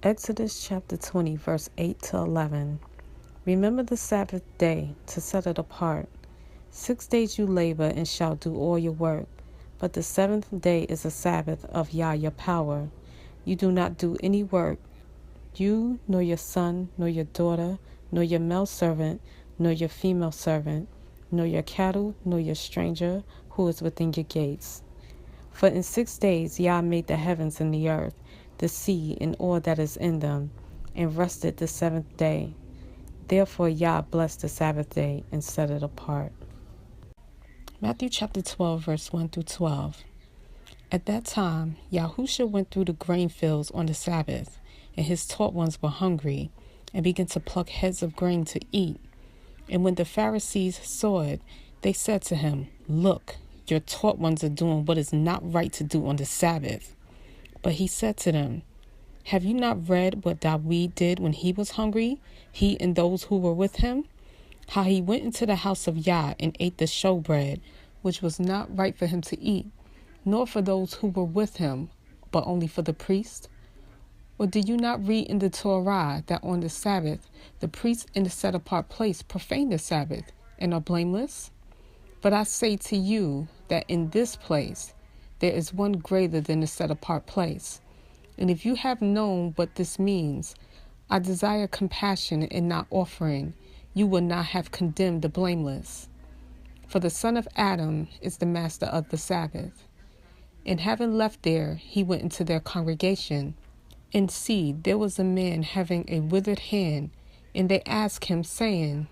Exodus chapter 20, verse 8 to 11. Remember the Sabbath day to set it apart. 6 days you labor and shall do all your work, but the seventh day is a Sabbath of Yah your power. You do not do any work, you, nor your son, nor your daughter, nor your male servant, nor your female servant, nor your cattle, nor your stranger who is within your gates. For in 6 days Yah made the heavens and the earth, the sea, and all that is in them, and rested the seventh day. Therefore Yah blessed the Sabbath day and set it apart. Matthew chapter 12, verse 1 through 12. At that time, Yahusha went through the grain fields on the Sabbath, and his taught ones were hungry, and began to pluck heads of grain to eat. And when the Pharisees saw it, they said to him, "Look, your taught ones are doing what is not right to do on the Sabbath." But he said to them, "Have you not read what David did when he was hungry, he and those who were with him? How he went into the house of Yah and ate the showbread, which was not right for him to eat, nor for those who were with him, but only for the priest? Or do you not read in the Torah that on the Sabbath the priests in the set-apart place profane the Sabbath and are blameless? But I say to you that in this place there is one greater than the set-apart place. And if you have known what this means, I desire compassion and not offering, you will not have condemned the blameless. For the son of Adam is the master of the Sabbath." And having left there, he went into their congregation. And see, there was a man having a withered hand, and they asked him, saying,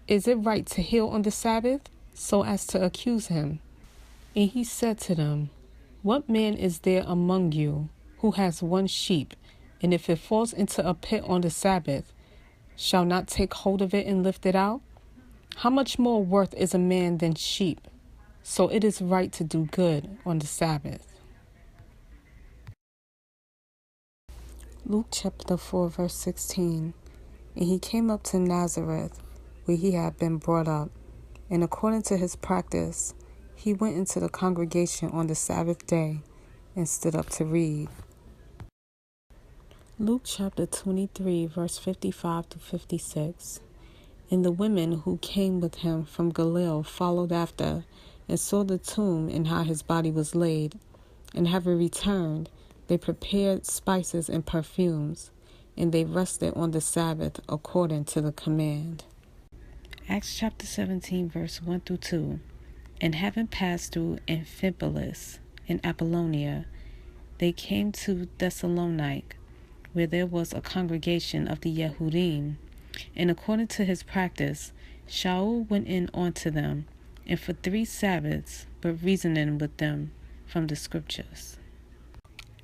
"Is it right to heal on the Sabbath?" so as to accuse him. And he said to them, "What man is there among you who has one sheep, and if it falls into a pit on the Sabbath, shall not take hold of it and lift it out? How much more worth is a man than sheep? So it is right to do good on the Sabbath." Luke chapter 4, verse 16. And he came up to Nazareth, where he had been brought up, and according to his practice, he went into the congregation on the Sabbath day and stood up to read. Luke chapter 23, verse 55 to 56. And the women who came with him from Galilee followed after, and saw the tomb and how his body was laid. And having returned, they prepared spices and perfumes, and they rested on the Sabbath according to the command. Acts chapter 17, verse 1 through 2. And having passed through Amphipolis and Apollonia, they came to Thessalonica, where there was a congregation of the Yehudim. And according to his practice, Shaul went in unto them, and for 3 Sabbaths, but reasoning with them from the Scriptures.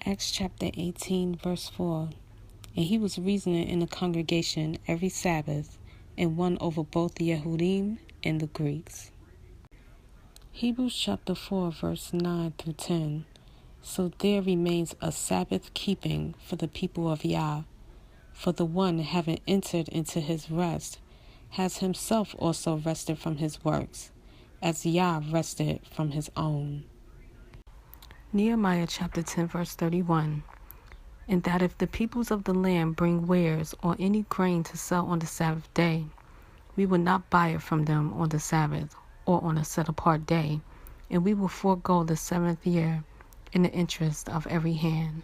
Acts chapter 18, verse 4. And he was reasoning in the congregation every Sabbath, and won over both the Yehudim and the Greeks. Hebrews chapter 4, verse 9 through 10. So there remains a Sabbath keeping for the people of Yah. For the one having entered into his rest has himself also rested from his works, as Yah rested from his own. Nehemiah chapter 10, verse 31. And that if the peoples of the land bring wares or any grain to sell on the Sabbath day, we will not buy it from them on the Sabbath or on a set-apart day, and we will forego the 7th year in the interest of every hand.